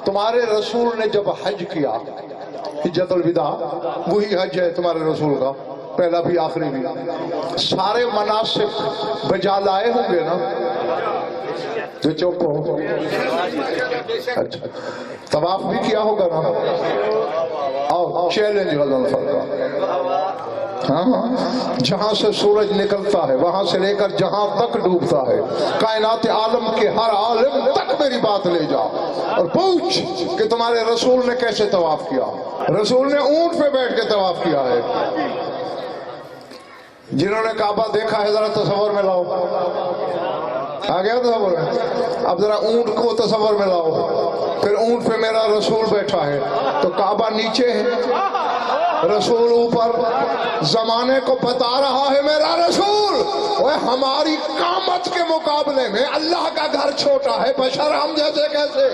तुम्हारे रसूल ने जब हज किया, हिज्जतुल विदा, वही हज है तुम्हारे रसूल का, पहला भी आखिरी भी, सारे मनासिक बजा लाए होंगे ना? जो चुप हो, अच्छा, तवाफ भी किया होगा ना? आओ चैलेंज गज़नफर का। हाँ, जहां से सूरज निकलता है वहां से लेकर जहां तक डूबता है, कायनात आलम के हर आलिम तक मेरी बात ले जा और पूछ कि तुम्हारे रसूल ने कैसे तवाफ किया। रसूल ने ऊंट पे बैठ के तवाफ किया है। जिन्होंने काबा देखा है जरा तस्वर में लाओ, आ गया तस्वर में? अब जरा ऊंट को तस्वर में लाओ, फिर ऊंट पे मेरा रसूल बैठा है, तो काबा नीचे है, रसूल ऊपर, जमाने को बता रहा है मेरा रसूल। वह हमारी कामत के मुकाबले में अल्लाह का घर छोटा है, बशर हम जैसे कैसे।